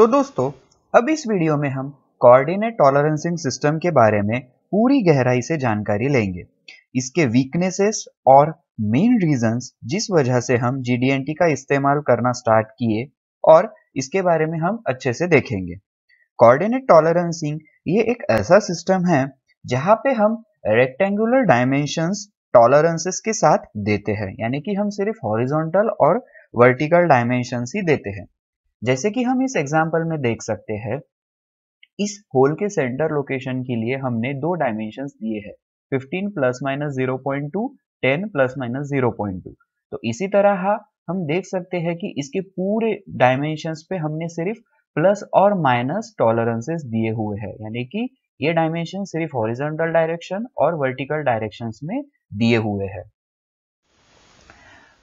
तो दोस्तों, अब इस वीडियो में हम कोऑर्डिनेट टॉलरेंसिंग सिस्टम के बारे में पूरी गहराई से जानकारी लेंगे। इसके वीकनेसेस और मेन रीजंस जिस वजह से हम जीडीएनटी का इस्तेमाल करना स्टार्ट किए और इसके बारे में हम अच्छे से देखेंगे। कोऑर्डिनेट टॉलरेंसिंग ये एक ऐसा सिस्टम है जहां पे हम रेक्टेंगुलर डायमेंशंस टॉलरेंसेस के साथ देते हैं, यानी कि हम सिर्फ हॉरिजॉन्टल और वर्टिकल डायमेंशंस ही देते हैं। जैसे कि हम इस एग्जाम्पल में देख सकते हैं, इस होल के सेंटर लोकेशन के लिए हमने दो डायमेंशंस दिए हैं, 15 प्लस माइनस 0.2, 10 प्लस माइनस 0.2। तो इसी तरह हम देख सकते हैं कि इसके पूरे डायमेंशंस पे हमने सिर्फ प्लस और माइनस टॉलरेंसेस दिए हुए हैं, यानी कि ये डायमेंशन सिर्फ हॉरिजॉन्टल डायरेक्शन और वर्टिकल डायरेक्शंस में दिए हुए हैं।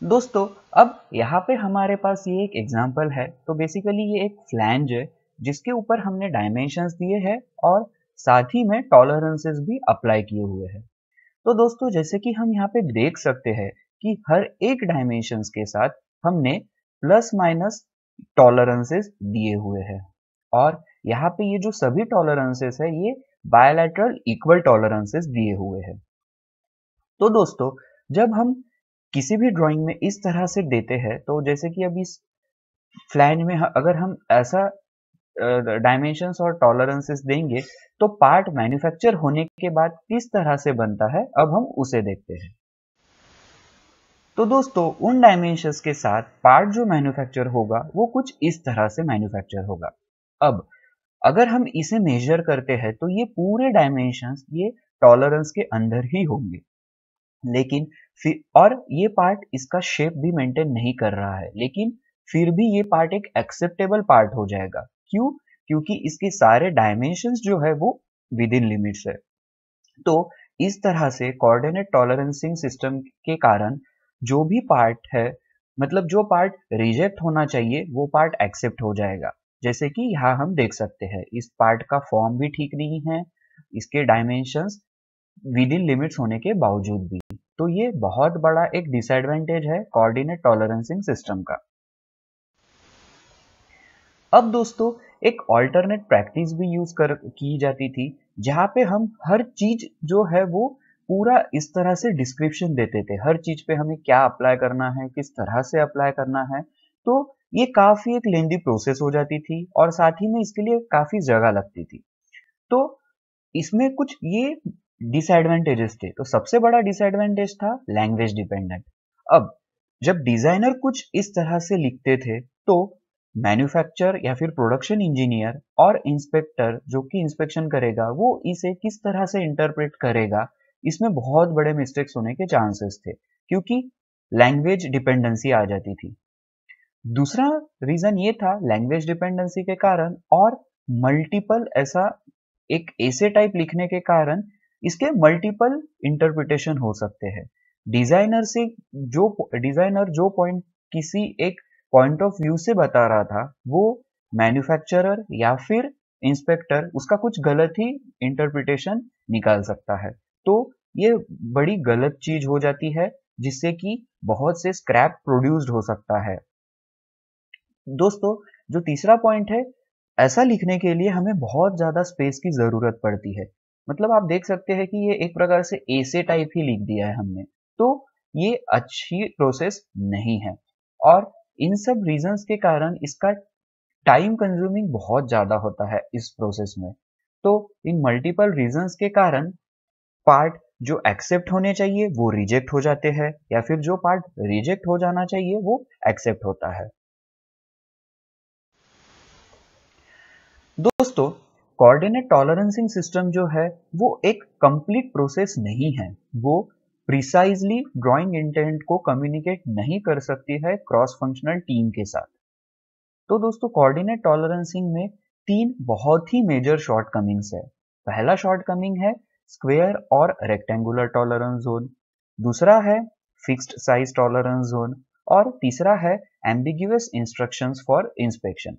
दोस्तों, अब यहाँ पे हमारे पास ये एक एग्जाम्पल है। तो बेसिकली ये एक फ्लैंज है जिसके ऊपर हमने डायमेंशंस दिए हैं और साथ ही में टॉलरेंसेस भी अप्लाई किए हुए हैं। तो दोस्तों, जैसे कि हम यहाँ पे देख सकते हैं कि हर एक डायमेंशंस के साथ हमने प्लस माइनस टॉलरेंसेस दिए हुए हैं और यहाँ पे ये जो सभी टॉलरेंसेस है ये बायलैटरल इक्वल टॉलरेंसेस दिए हुए हैं। तो दोस्तों, जब हम किसी भी ड्राइंग में इस तरह से देते हैं, तो जैसे कि अभी इस फ्लैंज में अगर हम ऐसा डायमेंशंस और टॉलरेंसेस देंगे तो पार्ट मैन्युफैक्चर होने के बाद किस तरह से बनता है, अब हम उसे देखते हैं। तो दोस्तों, उन डायमेंशंस के साथ पार्ट जो मैन्युफैक्चर होगा वो कुछ इस तरह से मैन्युफैक्चर होगा। अब अगर हम इसे मेजर करते हैं तो ये पूरे डायमेंशंस ये टॉलरेंस के अंदर ही होंगे, लेकिन फिर और ये पार्ट इसका शेप भी मेंटेन नहीं कर रहा है, लेकिन फिर भी ये पार्ट एक एक्सेप्टेबल पार्ट हो जाएगा। क्यों? क्योंकि इसके सारे डायमेंशंस जो है वो विद इन लिमिट्स है। तो इस तरह से कोऑर्डिनेट टॉलरेंसिंग सिस्टम के कारण जो भी पार्ट है, मतलब जो पार्ट रिजेक्ट होना चाहिए वो पार्ट एक्सेप्ट हो जाएगा। जैसे कि यहाँ हम देख सकते हैं, इस पार्ट का फॉर्म भी ठीक नहीं है, इसके डायमेंशंस विद इन लिमिट्स होने के बावजूद भी। तो ये बहुत बड़ा एक डिसएडवांटेज है कोऑर्डिनेट टॉलरेंसिंग सिस्टम का। अब दोस्तों, एक ऑल्टरनेट प्रैक्टिस भी की जाती थी जहां पे हम हर चीज जो है वो पूरा इस तरह से डिस्क्रिप्शन देते थे, हर चीज पे हमें क्या अप्लाई करना है, किस तरह से अप्लाई करना है। तो ये काफी एक लेंदी प्रोसेस हो जाती थी और साथ ही में इसके लिए काफी जगह लगती थी। तो इसमें कुछ ये डिसएडवांटेजेस थे। तो सबसे बड़ा डिसएडवांटेज था लैंग्वेज डिपेंडेंट। अब जब डिजाइनर कुछ इस तरह से लिखते थे तो मैन्युफैक्चर या फिर प्रोडक्शन इंजीनियर और इंस्पेक्टर जो कि इंस्पेक्शन करेगा वो इसे किस तरह से इंटरप्रेट करेगा, इसमें बहुत बड़े मिस्टेक्स होने के चांसेस थे, क्योंकि लैंग्वेज डिपेंडेंसी आ जाती थी। दूसरा रीजन ये था लैंग्वेज डिपेंडेंसी के कारण, और मल्टीपल ऐसा एक ऐसे टाइप लिखने के कारण इसके मल्टीपल इंटरप्रिटेशन हो सकते हैं। डिजाइनर जो पॉइंट किसी एक पॉइंट ऑफ व्यू से बता रहा था, वो मैन्युफैक्चरर या फिर इंस्पेक्टर उसका कुछ गलत ही इंटरप्रिटेशन निकाल सकता है। तो ये बड़ी गलत चीज हो जाती है जिससे कि बहुत से स्क्रैप प्रोड्यूस्ड हो सकता है। दोस्तों, जो तीसरा पॉइंट है, ऐसा लिखने के लिए हमें बहुत ज्यादा स्पेस की जरूरत पड़ती है। मतलब आप देख सकते हैं कि ये एक प्रकार से ऐसे टाइप ही लिख दिया है हमने, तो ये अच्छी प्रोसेस नहीं है। और इन सब रीजंस के कारण इसका टाइम कंज्यूमिंग बहुत ज्यादा होता है इस प्रोसेस में। तो इन मल्टीपल रीजंस के कारण पार्ट जो एक्सेप्ट होने चाहिए वो रिजेक्ट हो जाते हैं, या फिर जो पार्ट रिजेक्ट हो जाना चाहिए वो एक्सेप्ट होता है। दोस्तों, कोऑर्डिनेट टॉलरेंसिंग सिस्टम जो है वो एक कंप्लीट प्रोसेस नहीं है। वो प्रिसाइजली ड्राइंग इंटेंट को कम्युनिकेट नहीं कर सकती है क्रॉस फंक्शनल टीम के साथ। तो दोस्तों, कोऑर्डिनेट टॉलरेंसिंग में तीन बहुत ही मेजर शॉर्टकमिंग्स है। पहला शॉर्टकमिंग है स्क्वायर और रेक्टेंगुलर टॉलरेंस जोन, दूसरा है फिक्स्ड साइज टॉलरेंस जोन, और तीसरा है एम्बिग्यूअस इंस्ट्रक्शंस फॉर इंस्पेक्शन।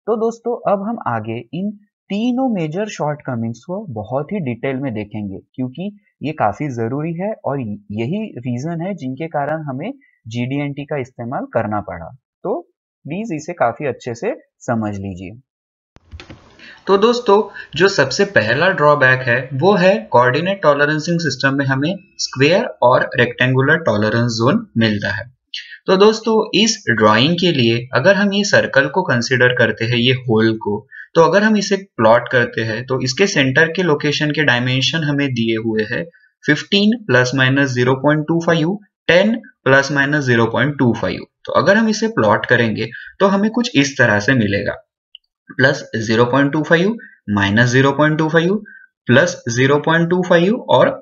तो दोस्तों, अब हम आगे इन तीनों मेजर शॉर्टकमिंग्स को बहुत ही डिटेल में देखेंगे, क्योंकि ये काफी जरूरी है और यही रीजन है जिनके कारण हमें जीडीएनटी का इस्तेमाल करना पड़ा। तो प्लीज इसे काफी अच्छे से समझ लीजिए। तो दोस्तों जो सबसे पहला ड्रॉबैक है वो है कोऑर्डिनेट टॉलरेंसिंग सिस्टम में हमें स्क्वायर और रेक्टेंगुलर टॉलरेंस जोन मिलता है। तो दोस्तों इस ड्राइंग के लिए अगर हम ये सर्कल को कंसीडर करते हैं, ये होल को, तो अगर हम इसे प्लॉट करते हैं तो इसके सेंटर के लोकेशन के डायमेंशन हमें दिए हुए हैं 15 प्लस माइनस 0.25, 10 प्लस माइनस 0.25। तो अगर हम इसे प्लॉट करेंगे तो हमें कुछ इस तरह से मिलेगा, प्लस 0.25 माइनस 0.25 प्लस 0.25 और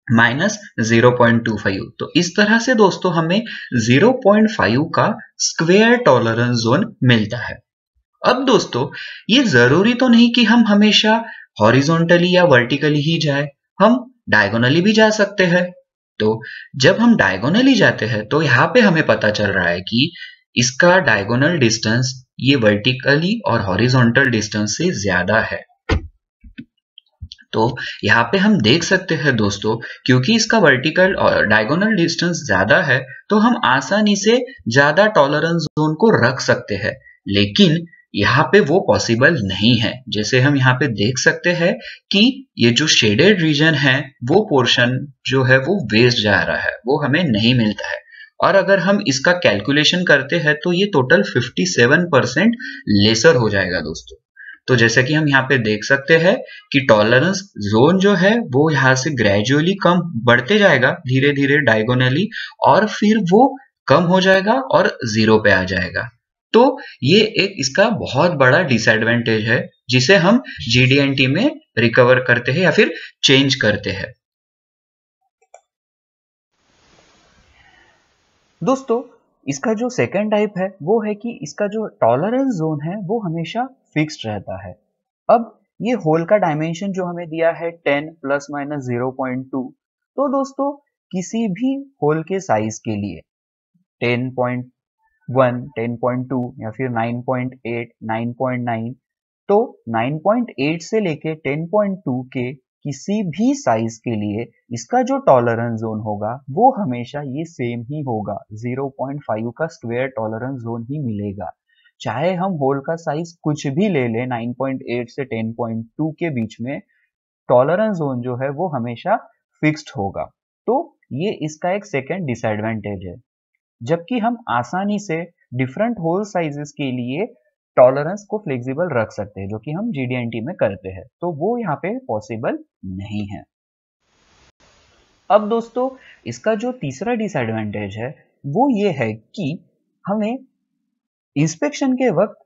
माइनस 0.25। तो इस तरह से दोस्तों हमें 0.5 का स्क्वायर टॉलरेंस जोन मिलता है। अब दोस्तों ये जरूरी तो नहीं कि हम हमेशा हॉरिजॉन्टली या वर्टिकली ही जाए, हम डायगोनली भी जा सकते हैं। तो जब हम डायगोनली जाते हैं तो यहाँ पे हमें पता चल रहा है कि इसका डायगोनल डिस्टेंस ये वर्टिकली और हॉरिजॉन्टल डिस्टेंस से ज्यादा है। तो यहाँ पे हम देख सकते हैं दोस्तों, क्योंकि इसका वर्टिकल और डायगोनल डिस्टेंस ज्यादा है तो हम आसानी से ज्यादा टॉलरेंस जोन को रख सकते हैं, लेकिन यहाँ पे वो पॉसिबल नहीं है। जैसे हम यहाँ पे देख सकते हैं कि ये जो शेडेड रीजन है वो पोर्शन जो है वो वेस्ट जा रहा है, वो हमें नहीं मिलता है। और अगर हम इसका कैलकुलेशन करते हैं तो ये टोटल 57% लेसर हो जाएगा दोस्तों। तो जैसे कि हम यहाँ पे देख सकते हैं कि टॉलरेंस जोन जो है वो यहाँ से ग्रेजुअली कम बढ़ते जाएगा धीरे धीरे डायगोनली, और फिर वो कम हो जाएगा और जीरो पे आ जाएगा। तो ये एक इसका बहुत बड़ा डिसएडवांटेज है जिसे हम GD&T में रिकवर करते हैं या फिर चेंज करते हैं। दोस्तों इसका जो सेकंड टाइप है वो है कि इसका जो टॉलरेंस जोन है वो हमेशा फिक्स्ड रहता है। अब ये होल का डायमेंशन जो हमें दिया है 10 प्लस माइनस 0.2, तो दोस्तों किसी भी होल के साइज के लिए 10.1, 10.2 या फिर 9.8, 9.9, तो 9.8 से लेके 10.2 के किसी भी साइज के लिए इसका जो टॉलरेंस जोन होगा वो हमेशा ये सेम ही होगा, 0.5 का स्क्वायर टॉलरेंस जोन ही मिलेगा। चाहे हम होल का साइज कुछ भी ले लें 9.8 से 10.2 के बीच में, टॉलरेंस जोन जो है वो हमेशा फिक्स्ड होगा। तो ये इसका एक सेकेंड डिसएडवांटेज है। जबकि हम आसानी से डिफरेंट होल साइजेस के लिए टॉलरेंस को फ्लेक्सिबल रख सकते हैं, जो कि हम GD&T में करते हैं, तो वो यहाँ पे पॉसिबल नहीं है। अब दोस्तों इसका जो तीसरा डिसएडवांटेज है वो ये है कि हमें इंस्पेक्शन के वक्त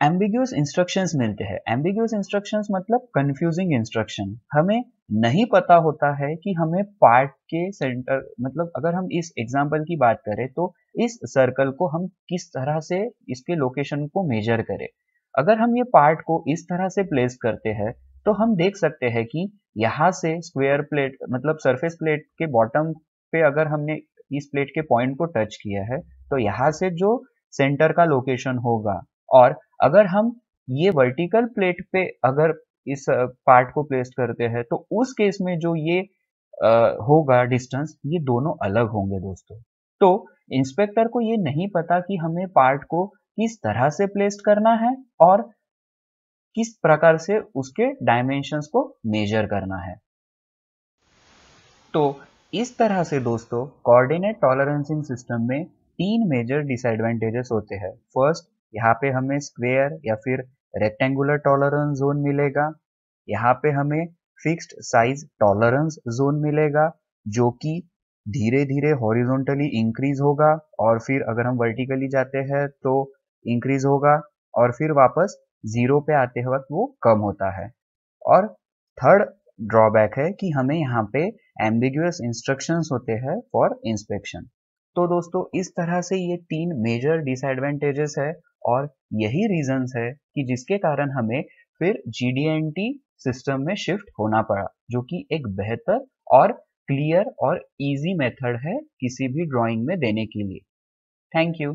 एम्बिग्यूअस इंस्ट्रक्शंस मिलते हैं। एम्बिग्यूअस इंस्ट्रक्शंस मतलब कंफ्यूजिंग इंस्ट्रक्शन। हमें नहीं पता होता है कि हमें पार्ट के सेंटर, मतलब अगर हम इस एग्जांपल की बात करें तो इस सर्कल को हम किस तरह से इसके लोकेशन को मेजर करें। अगर हम ये पार्ट को इस तरह से प्लेस करते हैं तो हम देख सकते हैं कि यहाँ से स्क्वायर प्लेट मतलब सरफेस प्लेट के बॉटम पे अगर हमने इस प्लेट के पॉइंट को टच किया है तो यहाँ से जो सेंटर का लोकेशन होगा, और अगर हम ये वर्टिकल प्लेट पे अगर इस पार्ट को प्लेस करते हैं तो उस केस में जो ये होगा डिस्टेंस, ये दोनों अलग होंगे दोस्तों। तो इंस्पेक्टर को ये नहीं पता कि हमें पार्ट को किस तरह से प्लेस करना है और किस प्रकार से उसके डायमेंशंस को मेजर करना है। तो इस तरह से दोस्तों कोऑर्डिनेट टॉलरेंसिंग सिस्टम में तीन मेजर डिसएडवांटेजेस होते हैं। फर्स्ट, यहाँ पे हमें स्क्वायर या फिर रेक्टेंगुलर टॉलरेंस जोन मिलेगा। यहाँ पे हमें फिक्स्ड साइज टॉलरेंस जोन मिलेगा जो कि धीरे धीरे हॉरिजॉन्टली इंक्रीज होगा, और फिर अगर हम वर्टिकली जाते हैं तो इंक्रीज होगा, और फिर वापस जीरो पे आते वक्त वो कम होता है। और थर्ड ड्रॉबैक है कि हमें यहाँ पे एम्बिगुअस इंस्ट्रक्शंस होते हैं फॉर इंस्पेक्शन। तो दोस्तों इस तरह से ये तीन मेजर डिसएडवांटेजेस है, और यही रीजंस है कि जिसके कारण हमें फिर GD&T सिस्टम में शिफ्ट होना पड़ा, जो कि एक बेहतर और क्लियर और इजी मेथड है किसी भी ड्राइंग में देने के लिए। Thank you.